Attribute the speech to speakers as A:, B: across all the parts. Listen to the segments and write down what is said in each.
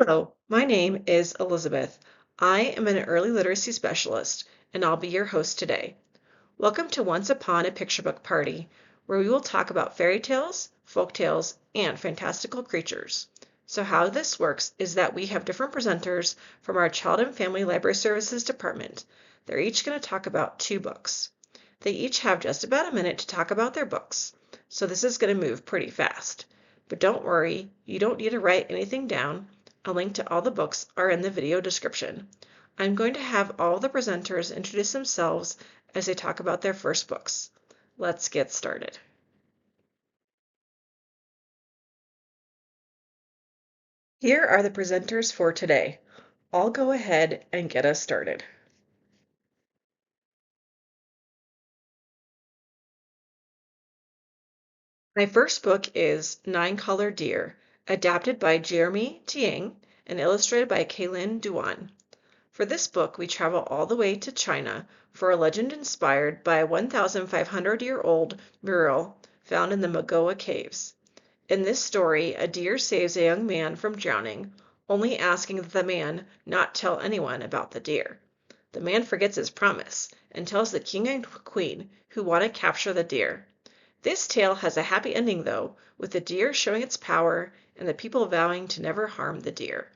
A: Hello, my name is Elizabeth. I am an early literacy specialist, and I'll be your host today. Welcome to Once Upon a Picture Book Party, where we will talk about fairy tales, folk tales, and fantastical creatures. So how this works is that we have different presenters from our Child and Family Library Services department. They're each going to talk about two books. They each have just about a minute to talk about their books, so this is going to move pretty fast. But don't worry, you don't need to write anything down. A link to all the books are in the video description. I'm going to have all the presenters introduce themselves as they talk about their first books. Let's get started. Here are the presenters for today. I'll go ahead and get us started. My first book is Nine Colored Deer, adapted by Jeremy Tiang and illustrated by Kaylin Duan. For this book, we travel all the way to China for a legend inspired by a 1,500-year-old mural found in the Magoa Caves. In this story, a deer saves a young man from drowning, only asking that the man not tell anyone about the deer. The man forgets his promise and tells the king and queen, who want to capture the deer. This tale has a happy ending, though, with the deer showing its power and the people vowing to never harm the deer.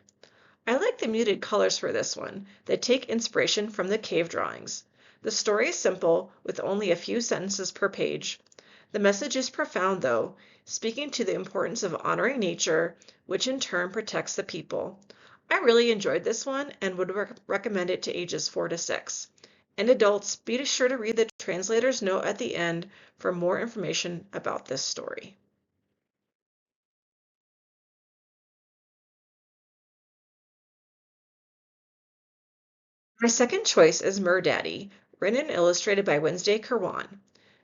A: I like the muted colors for this one that take inspiration from the cave drawings. The story is simple, with only a few sentences per page. The message is profound, though, speaking to the importance of honoring nature, which in turn protects the people. I really enjoyed this one and would recommend it to ages 4 to 6. And adults, be sure to read the translator's note at the end for more information about this story. My second choice is Murdaddy, written and illustrated by Wednesday Kirwan.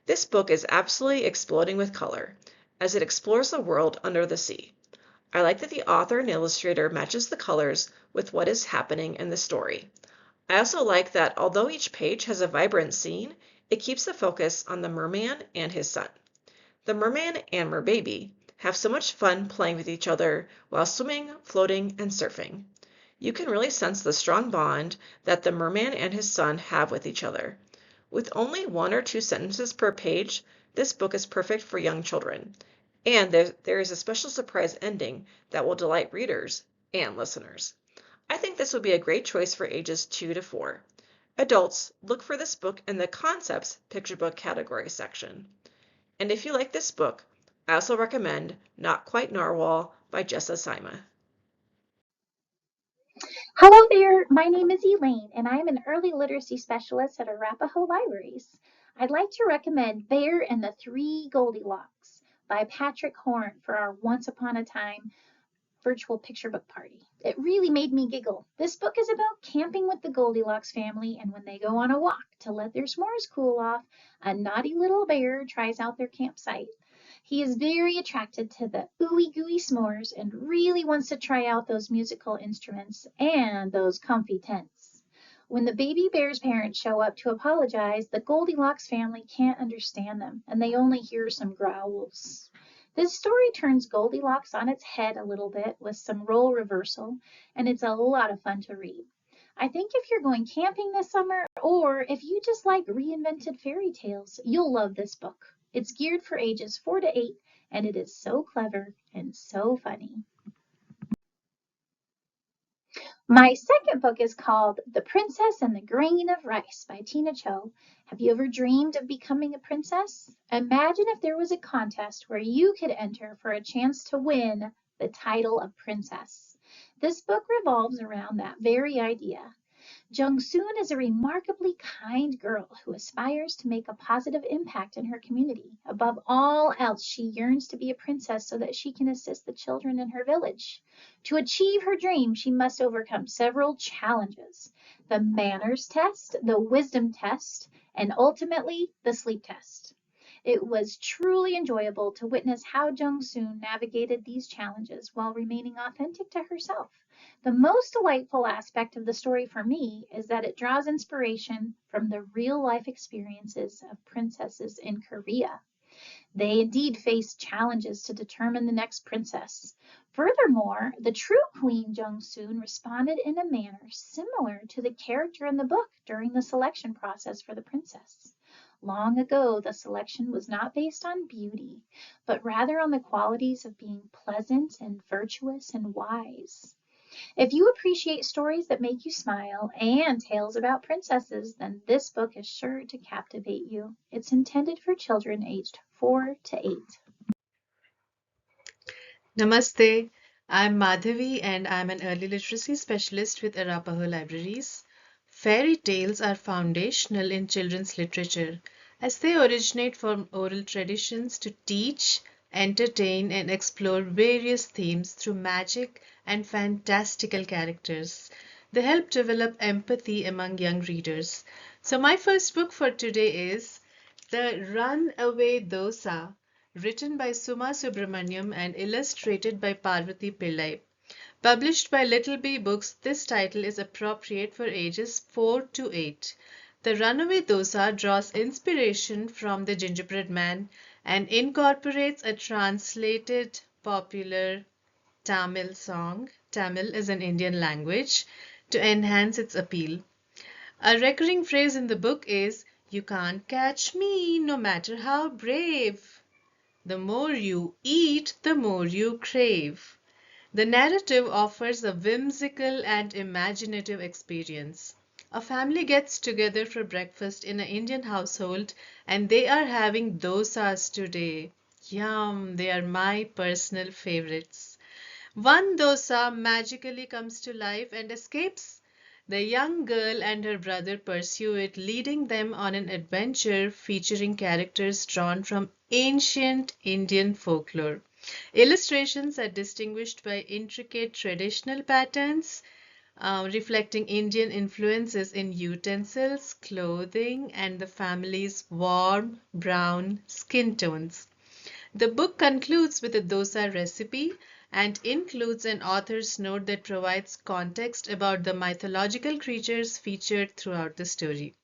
A: This book is absolutely exploding with color, as it explores the world under the sea. I like that the author and illustrator matches the colors with what is happening in the story. I also like that although each page has a vibrant scene, it keeps the focus on the merman and his son. The merman and merbaby have so much fun playing with each other while swimming, floating, and surfing. You can really sense the strong bond that the merman and his son have with each other. With only 1 or 2 sentences per page, this book is perfect for young children. And there is a special surprise ending that will delight readers and listeners. I think this would be a great choice for ages 2 to 4. Adults, look for this book in the Concepts Picture Book category section. And if you like this book, I also recommend Not Quite Narwhal by Jessa Sima.
B: Hello there, my name is Elaine, and I'm an early literacy specialist at Arapahoe Libraries. I'd like to recommend Bear and the Three Goldilocks by Patrick Horn for our Once Upon a Time virtual picture book party. It really made me giggle. This book is about camping with the Goldilocks family, and when they go on a walk to let their s'mores cool off, a naughty little bear tries out their campsite. He is very attracted to the ooey gooey s'mores and really wants to try out those musical instruments and those comfy tents. When the baby bear's parents show up to apologize, the Goldilocks family can't understand them and they only hear some growls. This story turns Goldilocks on its head a little bit with some role reversal, and it's a lot of fun to read. I think if you're going camping this summer, or if you just like reinvented fairy tales, you'll love this book. It's geared for ages 4 to 8, and it is so clever and so funny. My second book is called The Princess and the Grain of Rice by Tina Cho. Have you ever dreamed of becoming a princess? Imagine if there was a contest where you could enter for a chance to win the title of princess. This book revolves around that very idea. Jung Soon is a remarkably kind girl who aspires to make a positive impact in her community. Above all else, she yearns to be a princess so that she can assist the children in her village. To achieve her dream, she must overcome several challenges: the manners test, the wisdom test, and ultimately the sleep test. It was truly enjoyable to witness how Jung Soon navigated these challenges while remaining authentic to herself. The most delightful aspect of the story for me is that it draws inspiration from the real life experiences of princesses in Korea. They indeed faced challenges to determine the next princess. Furthermore, the true Queen Jungsoon responded in a manner similar to the character in the book during the selection process for the princess. Long ago, the selection was not based on beauty, but rather on the qualities of being pleasant and virtuous and wise. If you appreciate stories that make you smile and tales about princesses, then this book is sure to captivate you. It's intended for children aged 4 to 8.
C: Namaste. I'm Madhavi and I'm an early literacy specialist with Arapaho Libraries. Fairy tales are foundational in children's literature as they originate from oral traditions to teach, entertain, and explore various themes through magic and fantastical characters. They help develop empathy among young readers. So, my first book for today is The Runaway Dosa, written by Suma Subramaniam and illustrated by Parvati Pillai. Published by Little Bee Books, this title is appropriate for ages 4 to 8. The Runaway Dosa draws inspiration from The Gingerbread Man and incorporates a translated popular Tamil song. Tamil is an Indian language to enhance its appeal. A recurring phrase in the book is, "You can't catch me, no matter how brave." The more you eat, the more you crave. The narrative offers a whimsical and imaginative experience. A family gets together for breakfast in an Indian household and they are having dosas today. Yum, they are my personal favorites. One dosa magically comes to life and escapes. The young girl and her brother pursue it, leading them on an adventure featuring characters drawn from ancient Indian folklore. Illustrations are distinguished by intricate traditional patterns, reflecting Indian influences in utensils, clothing, and the family's warm brown skin tones. The book concludes with a dosa recipe and includes an author's note that provides context about the mythological creatures featured throughout the story.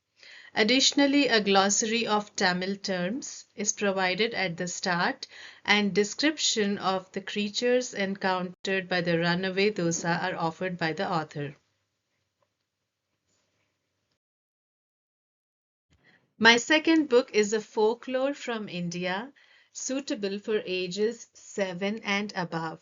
C: Additionally, a glossary of Tamil terms is provided at the start, and description of the creatures encountered by the runaway dosa are offered by the author. My second book is a folklore from India, suitable for ages 7 and above.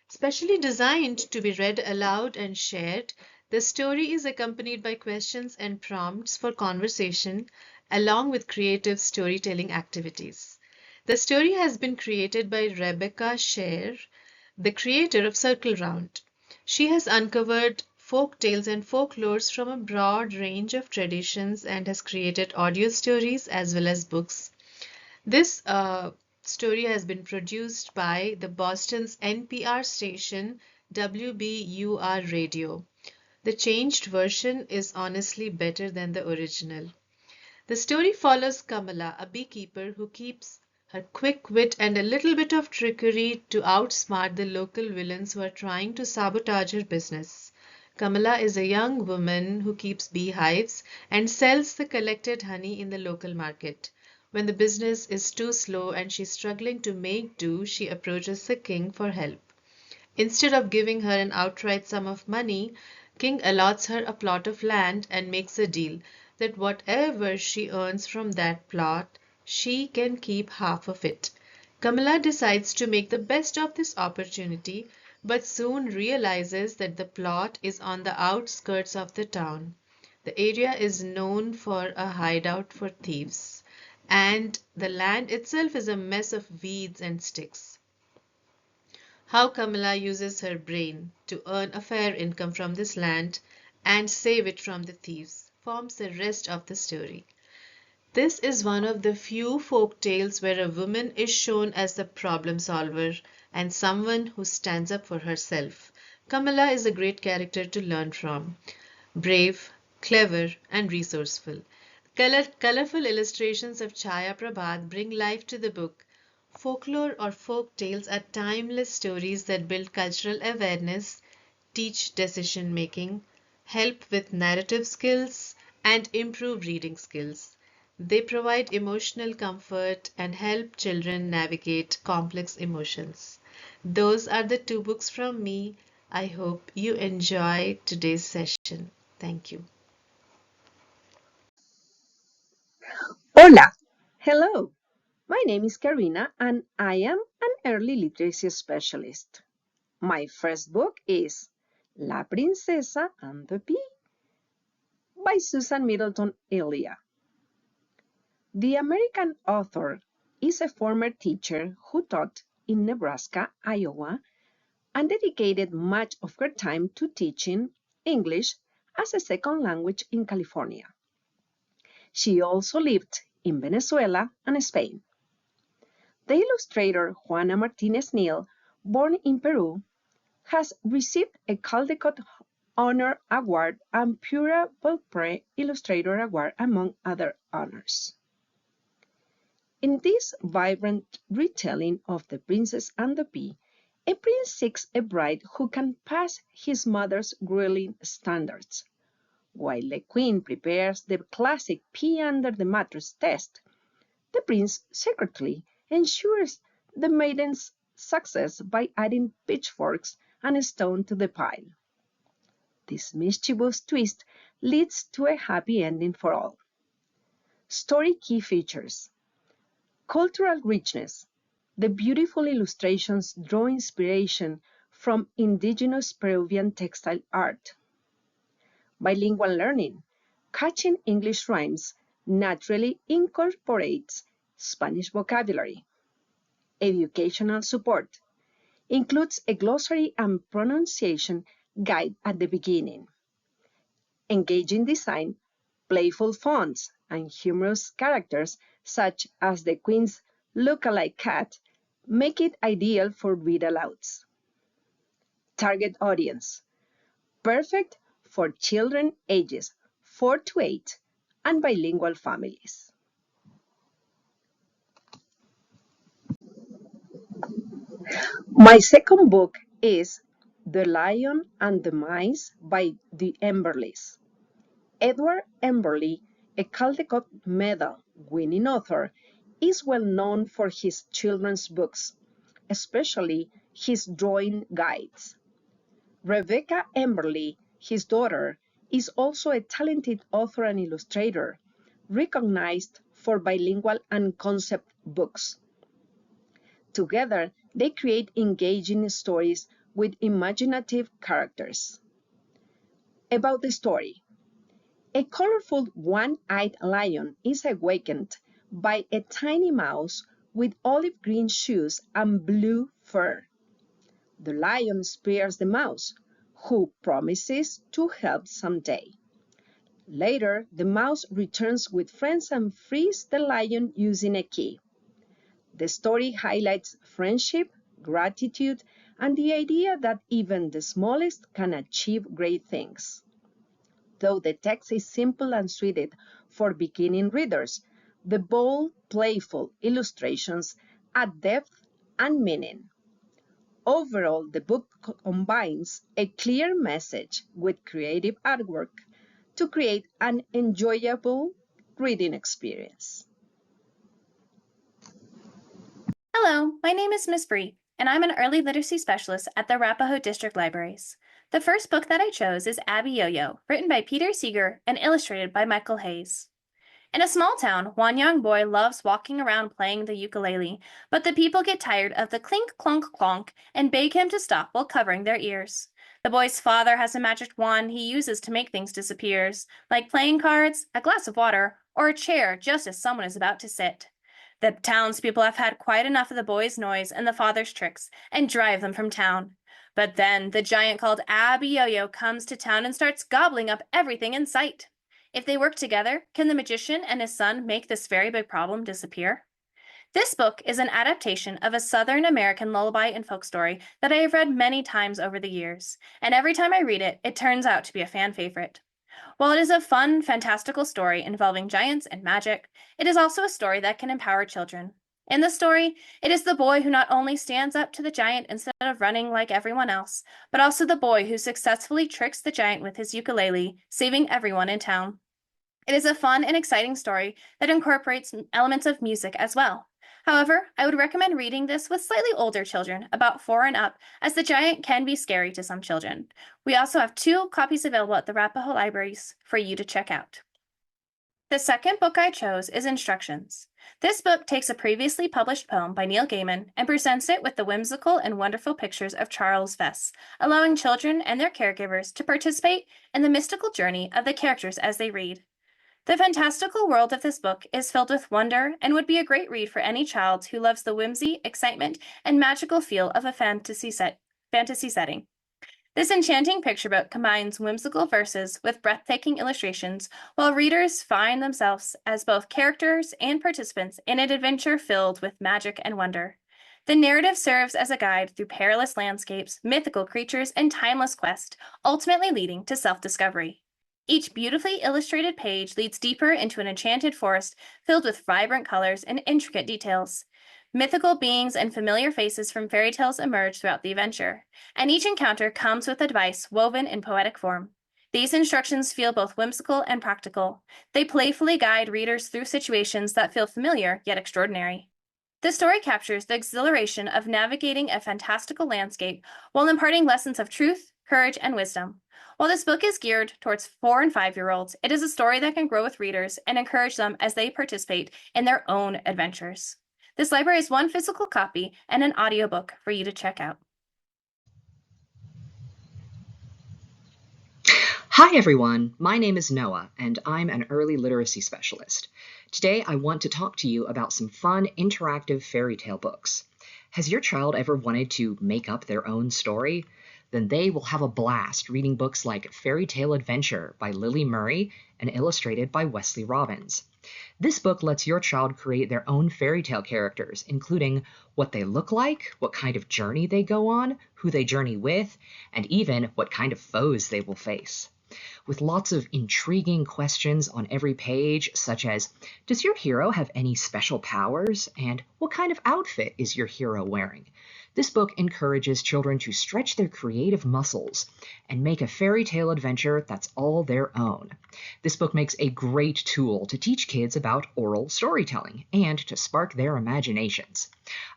C: Specially designed to be read aloud and shared, the story is accompanied by questions and prompts for conversation, along with creative storytelling activities. The story has been created by Rebecca Sher, the creator of Circle Round. She has uncovered folk tales and folklores from a broad range of traditions and has created audio stories as well as books. This story has been produced by the Boston's NPR station WBUR Radio. The changed version is honestly better than the original. The story follows Kamala, a beekeeper who keeps her quick wit and a little bit of trickery to outsmart the local villains who are trying to sabotage her business. Kamala is a young woman who keeps beehives and sells the collected honey in the local market. When the business is too slow and she's struggling to make do, she approaches the king for help. Instead of giving her an outright sum of money, King allots her a plot of land and makes a deal that whatever she earns from that plot, she can keep half of it. Kamala decides to make the best of this opportunity, but soon realizes that the plot is on the outskirts of the town. The area is known for a hideout for thieves, and the land itself is a mess of weeds and sticks. How Kamala uses her brain to earn a fair income from this land and save it from the thieves forms the rest of the story. This is one of the few folk tales where a woman is shown as the problem solver and someone who stands up for herself. Kamala is a great character to learn from. Brave, clever, and resourceful. Colorful illustrations of Chaya Prabhat bring life to the book. Folklore or folk tales are timeless stories that build cultural awareness, teach decision making, help with narrative skills, and improve reading skills. They provide emotional comfort and help children navigate complex emotions. Those are the two books from me. I hope you enjoy today's session. Thank you.
D: Hola! Hello! My name is Karina and I am an early literacy specialist. My first book is La Princesa and the Pea by Susan Middleton Elia. The American author is a former teacher who taught in Nebraska, Iowa, and dedicated much of her time to teaching English as a second language in California. She also lived in Venezuela and Spain. The illustrator Juana Martinez Neal, born in Peru, has received a Caldecott Honor Award and Pura Belpré Illustrator Award, among other honors. In this vibrant retelling of The Princess and the Pea, a prince seeks a bride who can pass his mother's grueling standards. While the queen prepares the classic pea under the mattress test, the prince secretly ensures the maiden's success by adding pitchforks and a stone to the pile. This mischievous twist leads to a happy ending for all. Story key features: cultural richness. The beautiful illustrations draw inspiration from indigenous Peruvian textile art. Bilingual learning. Catching English rhymes naturally incorporates Spanish vocabulary. Educational support. Includes a glossary and pronunciation guide at the beginning. Engaging design, playful fonts, and humorous characters such as the Queen's look-alike cat make it ideal for read-alouds. Target audience. Perfect for children ages 4 to 8 and bilingual families. My second book is The Lion and the Mice by the Emberleys. Edward Emberley, a Caldecott Medal-winning author, is well known for his children's books, especially his drawing guides. Rebecca Emberley, his daughter, is also a talented author and illustrator, recognized for bilingual and concept books. Together, they create engaging stories with imaginative characters. About the story. A colorful one-eyed lion is awakened by a tiny mouse with olive green shoes and blue fur. The lion spares the mouse, who promises to help someday. Later, the mouse returns with friends and frees the lion using a key. The story highlights friendship, gratitude, and the idea that even the smallest can achieve great things. Though the text is simple and suited for beginning readers, the bold, playful illustrations add depth and meaning. Overall, the book combines a clear message with creative artwork to create an enjoyable reading experience.
E: Hello, my name is Miss Bree, and I'm an early literacy specialist at the Arapahoe District Libraries. The first book that I chose is Abby Yo-Yo, written by Peter Seeger and illustrated by Michael Hayes. In a small town, one young boy loves walking around playing the ukulele, but the people get tired of the clink clonk clonk and beg him to stop while covering their ears. The boy's father has a magic wand he uses to make things disappear, like playing cards, a glass of water, or a chair just as someone is about to sit. The townspeople have had quite enough of the boy's noise and the father's tricks and drive them from town. But then the giant called Abby Yo-Yo comes to town and starts gobbling up everything in sight. If they work together, can the magician and his son make this very big problem disappear? This book is an adaptation of a Southern American lullaby and folk story that I have read many times over the years, and every time I read it, it turns out to be a fan favorite. While it is a fun, fantastical story involving giants and magic, it is also a story that can empower children. In the story, it is the boy who not only stands up to the giant instead of running like everyone else, but also the boy who successfully tricks the giant with his ukulele, saving everyone in town. It is a fun and exciting story that incorporates elements of music as well. However, I would recommend reading this with slightly older children, about 4 and up, as the giant can be scary to some children. We also have 2 copies available at the Arapahoe Libraries for you to check out. The second book I chose is Instructions. This book takes a previously published poem by Neil Gaiman and presents it with the whimsical and wonderful pictures of Charles Vess, allowing children and their caregivers to participate in the mystical journey of the characters as they read. The fantastical world of this book is filled with wonder and would be a great read for any child who loves the whimsy, excitement, and magical feel of a fantasy setting. This enchanting picture book combines whimsical verses with breathtaking illustrations, while readers find themselves as both characters and participants in an adventure filled with magic and wonder. The narrative serves as a guide through perilous landscapes, mythical creatures, and timeless quest, ultimately leading to self-discovery. Each beautifully illustrated page leads deeper into an enchanted forest filled with vibrant colors and intricate details. Mythical beings and familiar faces from fairy tales emerge throughout the adventure, and each encounter comes with advice woven in poetic form. These instructions feel both whimsical and practical. They playfully guide readers through situations that feel familiar yet extraordinary. The story captures the exhilaration of navigating a fantastical landscape while imparting lessons of truth, courage, and wisdom. While this book is geared towards 4 and 5-year-olds, it is a story that can grow with readers and encourage them as they participate in their own adventures. This library has 1 physical copy and an audiobook for you to check out.
F: Hi everyone, my name is Noah and I'm an early literacy specialist. Today I want to talk to you about some fun interactive fairy tale books. Has your child ever wanted to make up their own story? Then they will have a blast reading books like Fairy Tale Adventure by Lily Murray and illustrated by Wesley Robbins. This book lets your child create their own fairy tale characters, including what they look like, what kind of journey they go on, who they journey with, and even what kind of foes they will face. With lots of intriguing questions on every page, such as, does your hero have any special powers? And what kind of outfit is your hero wearing? This book encourages children to stretch their creative muscles and make a fairy tale adventure that's all their own. This book makes a great tool to teach kids about oral storytelling and to spark their imaginations.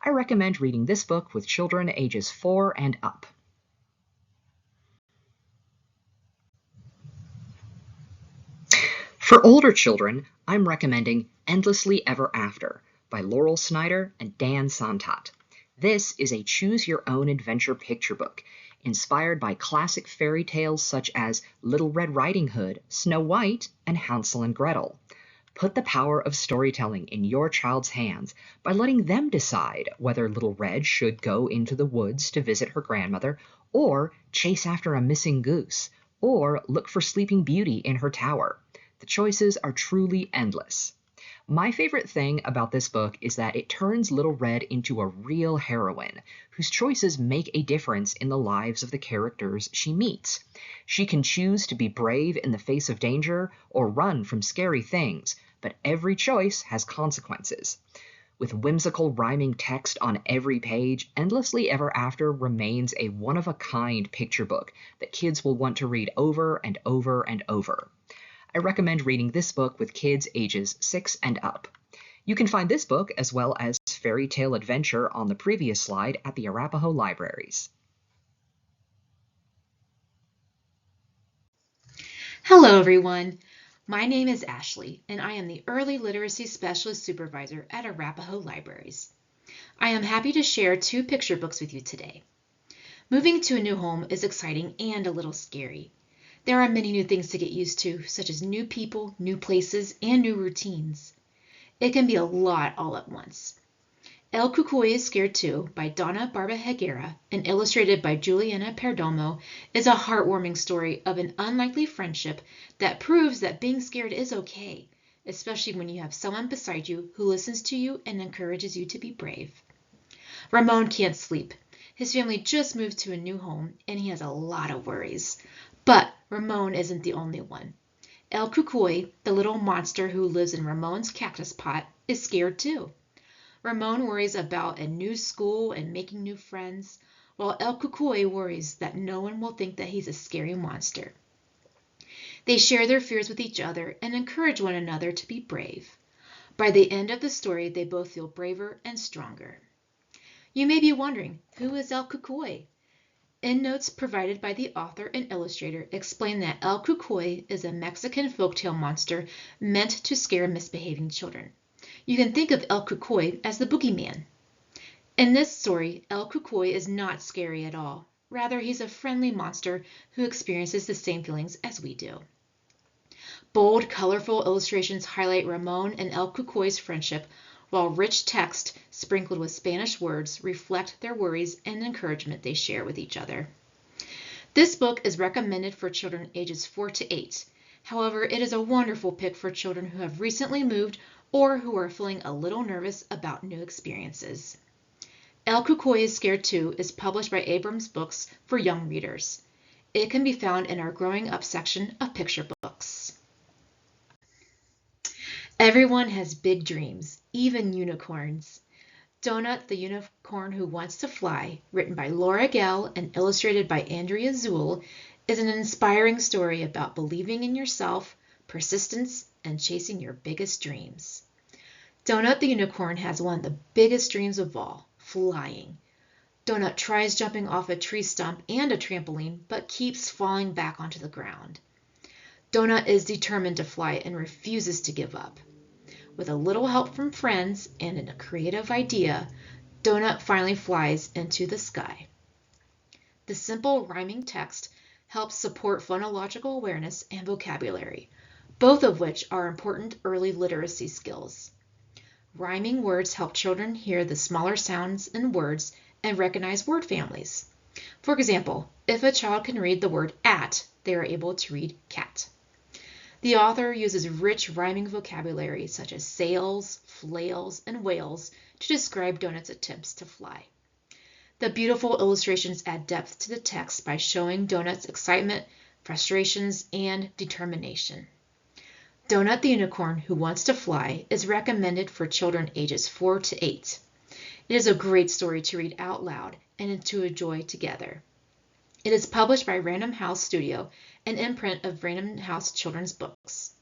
F: I recommend reading this book with children ages 4 and up. For older children, I'm recommending Endlessly Ever After by Laurel Snyder and Dan Santat. This is a choose-your-own-adventure picture book inspired by classic fairy tales such as Little Red Riding Hood, Snow White, and Hansel and Gretel. Put the power of storytelling in your child's hands by letting them decide whether Little Red should go into the woods to visit her grandmother, or chase after a missing goose, or look for Sleeping Beauty in her tower. The choices are truly endless. My favorite thing about this book is that it turns Little Red into a real heroine whose choices make a difference in the lives of the characters she meets. She can choose to be brave in the face of danger or run from scary things, but every choice has consequences. With whimsical rhyming text on every page, Endlessly Ever After remains a one-of-a-kind picture book that kids will want to read over and over and over. I recommend reading this book with kids ages 6 and up. You can find this book as well as Fairy Tale Adventure on the previous slide at the Arapahoe Libraries.
G: Hello everyone, my name is Ashley and I am the Early Literacy Specialist Supervisor at Arapahoe Libraries. I am happy to share 2 picture books with you today. Moving to a new home is exciting and a little scary. There are many new things to get used to, such as new people, new places, and new routines. It can be a lot all at once. El Cucuy is Scared Too by Donna Barba-Higuera and illustrated by Juliana Perdomo is a heartwarming story of an unlikely friendship that proves that being scared is okay, especially when you have someone beside you who listens to you and encourages you to be brave. Ramon can't sleep. His family just moved to a new home and he has a lot of worries. But Ramon isn't the only one. El Cucuy, the little monster who lives in Ramon's cactus pot, is scared too. Ramon worries about a new school and making new friends, while El Cucuy worries that no one will think that he's a scary monster. They share their fears with each other and encourage one another to be brave. By the end of the story, they both feel braver and stronger. You may be wondering, who is El Cucuy? Endnotes provided by the author and illustrator explain that El Cucuy is a Mexican folktale monster meant to scare misbehaving children. You can think of El Cucuy as the boogeyman. In this story, El Cucuy is not scary at all. Rather, he's a friendly monster who experiences the same feelings as we do. Bold, colorful illustrations highlight Ramon and El Cucuy's friendship, while rich text sprinkled with Spanish words reflect their worries and encouragement they share with each other. This book is recommended for children ages 4 to 8. However, it is a wonderful pick for children who have recently moved or who are feeling a little nervous about new experiences. El Cucuy is Scared Too is published by Abrams Books for young readers. It can be found in our Growing Up section of picture books. Everyone has big dreams, even unicorns. Donut, the Unicorn Who Wants to Fly, written by Laura Gell and illustrated by Andrea Zuhl, is an inspiring story about believing in yourself, persistence, and chasing your biggest dreams. Donut the Unicorn has one of the biggest dreams of all, flying. Donut tries jumping off a tree stump and a trampoline, but keeps falling back onto the ground. Donut is determined to fly and refuses to give up. With a little help from friends and a creative idea, Donut finally flies into the sky. The simple rhyming text helps support phonological awareness and vocabulary, both of which are important early literacy skills. Rhyming words help children hear the smaller sounds in words and recognize word families. For example, if a child can read the word at, they are able to read cat. The author uses rich rhyming vocabulary such as sails, flails, and whales to describe Donut's attempts to fly. The beautiful illustrations add depth to the text by showing Donut's excitement, frustrations, and determination. Donut the Unicorn Who Wants to Fly is recommended for children ages 4 to 8. It is a great story to read out loud and to enjoy together. It is published by Random House Studio, an imprint of Random House Children's Books.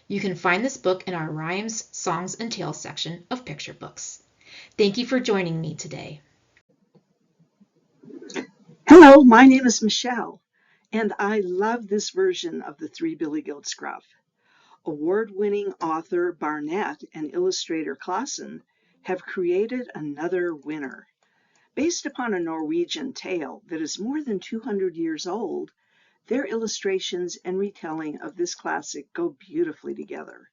G: You can find this book in our Rhymes, Songs, and Tales section of picture books. Thank you for joining me today.
H: Hello, my name is Michelle, and I love this version of the Three Billy Goats Gruff. Award-winning author Barnett and illustrator Clausen have created another winner. Based upon a Norwegian tale that is more than 200 years old, their illustrations and retelling of this classic go beautifully together.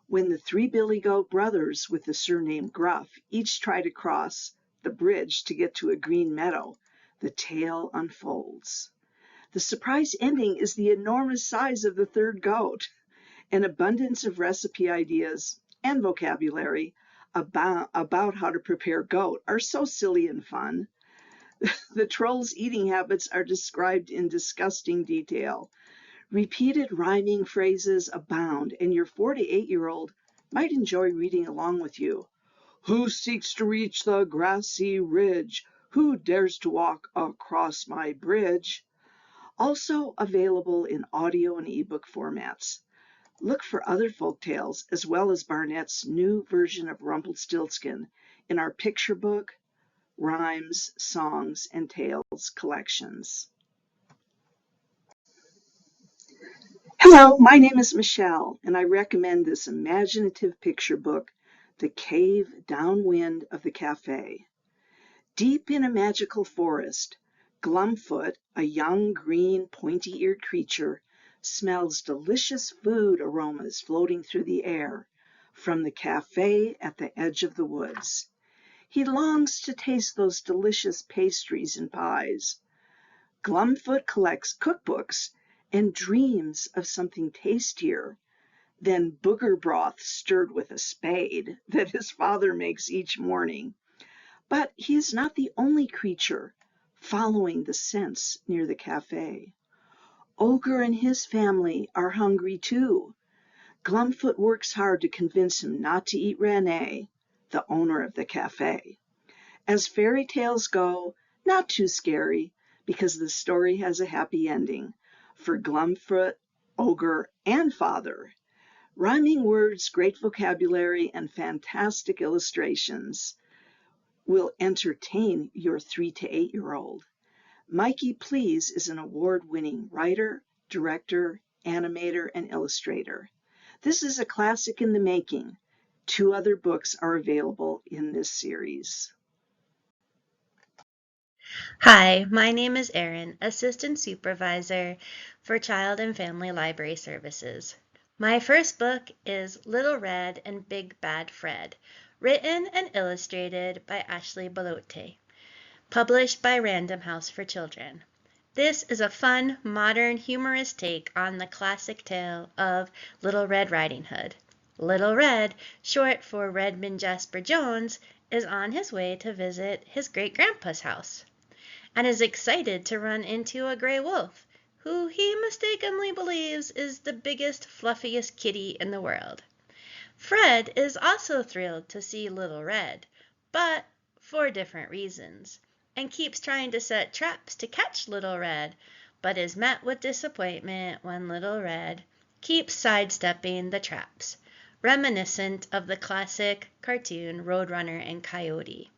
H: When the three Billy Goat brothers with the surname Gruff each try to cross the bridge to get to a green meadow, the tale unfolds. The surprise ending is the enormous size of the third goat. An abundance of recipe ideas and vocabulary about how to prepare goat are so silly and fun. The troll's eating habits are described in disgusting detail. Repeated rhyming phrases abound, and your 4 to 8-year-old might enjoy reading along with you. Who seeks to reach the grassy ridge? Who dares to walk across my bridge? Also available in audio and ebook formats. Look for other folk tales as well as Barnett's new version of Rumpelstiltskin in our picture book, Rhymes, Songs, and Tales collections. Hello, my name is Michelle, and I recommend this imaginative picture book, The Cave Downwind of the Cafe. Deep in a magical forest, Glumfoot, a young green pointy-eared creature, smells delicious food aromas floating through the air from the cafe at the edge of the woods. He longs to taste those delicious pastries and pies. Glumfoot collects cookbooks and dreams of something tastier than booger broth stirred with a spade that his father makes each morning. But he is not the only creature following the scents near the cafe. Ogre and his family are hungry too. Glumfoot works hard to convince him not to eat Rene, the owner of the cafe. As fairy tales go, not too scary, because the story has a happy ending for Glumfoot ogre, and father. Rhyming words, great vocabulary, and fantastic illustrations will entertain your 3 to 8-year-old. Mikey Please is an award-winning writer, director, animator, and illustrator. This is a classic in the making. 2 other books are available in this series.
I: Hi, my name is Erin, Assistant Supervisor for Child and Family Library Services. My first book is Little Red and Big Bad Fred, written and illustrated by Ashley Balote, published by Random House for Children. This is a fun, modern, humorous take on the classic tale of Little Red Riding Hood. Little Red, short for Redmond Jasper Jones, is on his way to visit his great-grandpa's house and is excited to run into a gray wolf, who he mistakenly believes is the biggest, fluffiest kitty in the world. Fred is also thrilled to see Little Red, but for different reasons, and keeps trying to set traps to catch Little Red, but is met with disappointment when Little Red keeps sidestepping the traps, reminiscent of the classic cartoon Roadrunner and Coyote.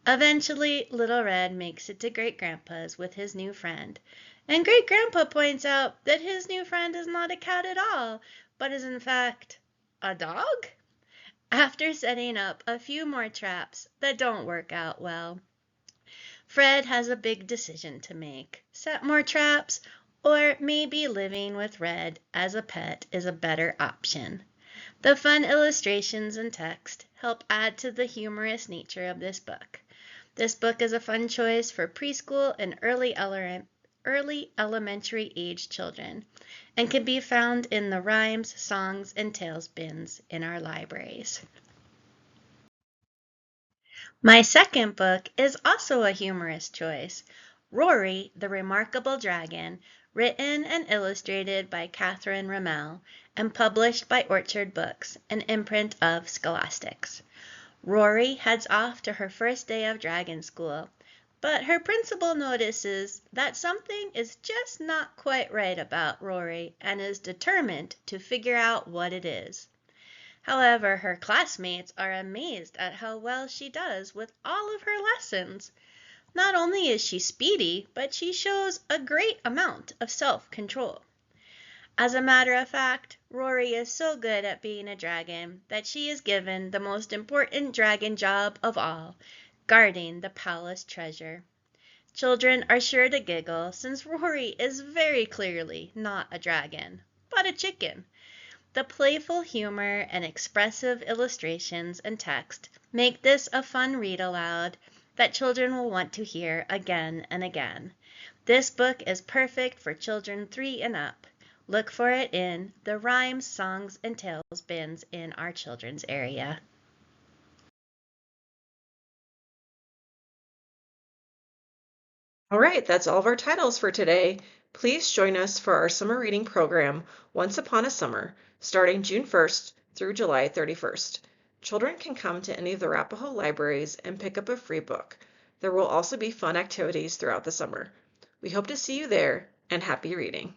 I: Eventually, Little Red makes it to Great-Grandpa's with his new friend, and Great-Grandpa points out that his new friend is not a cat at all, but is in fact a dog? After setting up a few more traps that don't work out well, Fred has a big decision to make: set more traps, or maybe living with Red as a pet is a better option. The fun illustrations and text help add to the humorous nature of this book. This book is a fun choice for preschool and early elementary age children and can be found in the Rhymes, Songs, and Tales bins in our libraries. My second book is also a humorous choice, Rory, the Remarkable Dragon, written and illustrated by Catherine Ramel and published by Orchard Books, an imprint of Scholastics. Rory heads off to her first day of dragon school, but her principal notices that something is just not quite right about Rory and is determined to figure out what it is. However, her classmates are amazed at how well she does with all of her lessons. Not only is she speedy, but she shows a great amount of self-control. As a matter of fact, Rory is so good at being a dragon that she is given the most important dragon job of all, guarding the palace treasure. Children are sure to giggle since Rory is very clearly not a dragon, but a chicken. The playful humor and expressive illustrations and text make this a fun read aloud that children will want to hear again and again. This book is perfect for children 3 and up. Look for it in the Rhymes, Songs, and Tales bins in our children's area.
A: All right, that's all of our titles for today. Please join us for our summer reading program, Once Upon a Summer, starting June 1st through July 31st. Children can come to any of the Arapahoe libraries and pick up a free book. There will also be fun activities throughout the summer. We hope to see you there, and happy reading.